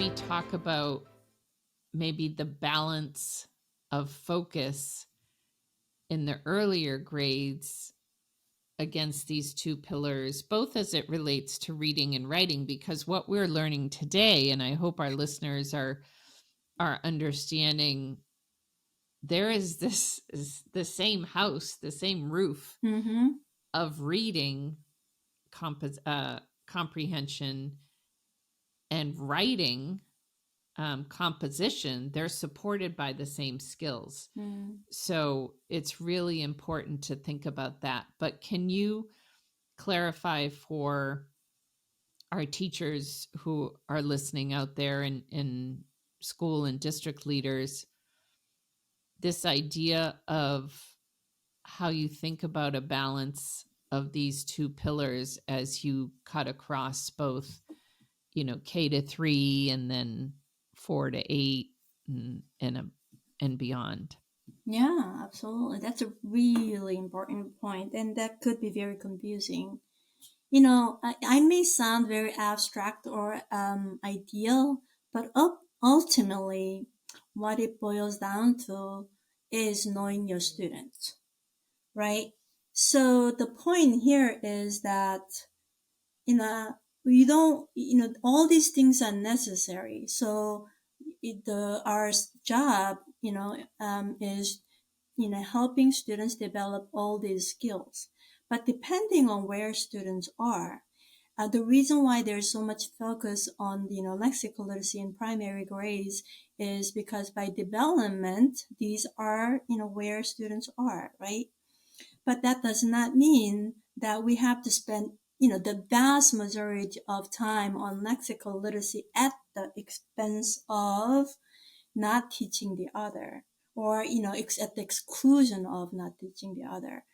maybe talk about maybe the balance of focus in the earlier grades against these two pillars, both as it relates to reading and writing, because what we're learning today, and I hope our listeners are understanding, there is the same house, the same roof of reading, comprehension, and writing, composition. They're supported by the same skills. So it's really important to think about that. But can you clarify for our teachers who are listening out there in school and district leaders, this idea of how you think about a balance of these two pillars as you cut across both, K-3 and then 4-8 and beyond. Yeah, absolutely. That's a really important point, and that could be very confusing. I may sound very abstract or ideal, but ultimately, what it boils down to is knowing your students, right? So the point here is that, we don't, all these things are necessary. So our job, is, helping students develop all these skills. But depending on where students are, the reason why there's so much focus on, lexical literacy in primary grades is because by development, these are, where students are, right? But that does not mean that we have to spend, the vast majority of time on lexical literacy at the expense of not teaching the other, or, at the exclusion of not teaching the other.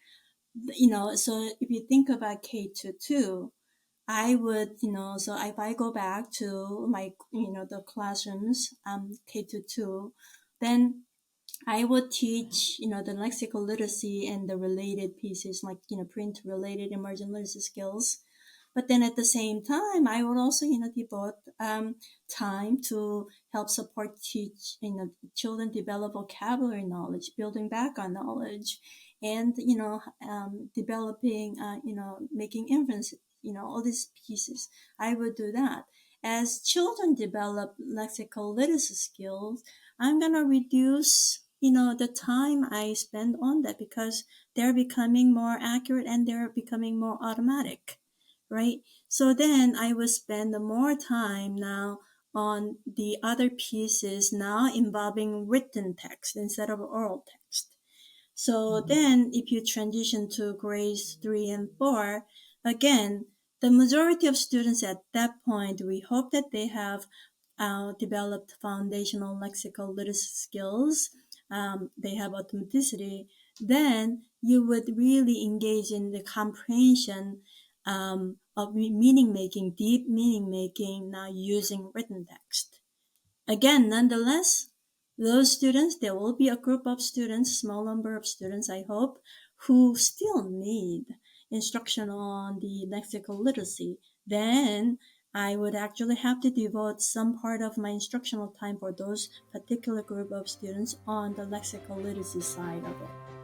So if you think about K-2, I would, so if I go back to my, the classrooms, K-2, then I would teach, the lexical literacy and the related pieces like, print related emergent literacy skills. But then at the same time, I would also, devote time to help support teach, children develop vocabulary knowledge, building background knowledge, and, developing, making inference, all these pieces. I would do that. As children develop lexical literacy skills, I'm going to reduce, the time I spend on that because they're becoming more accurate and they're becoming more automatic, right? So then I will spend more time now on the other pieces now involving written text instead of oral text. So then if you transition to grades 3 and 4, again, the majority of students at that point, we hope that they have developed foundational lexical literacy skills. They have automaticity. Then you would really engage in the comprehension of meaning making, deep meaning making, now using written text. Again, nonetheless, those students, there will be a group of students, small number of students, I hope, who still need instruction on the lexical literacy. Then I would actually have to devote some part of my instructional time for those particular group of students on the lexical literacy side of it.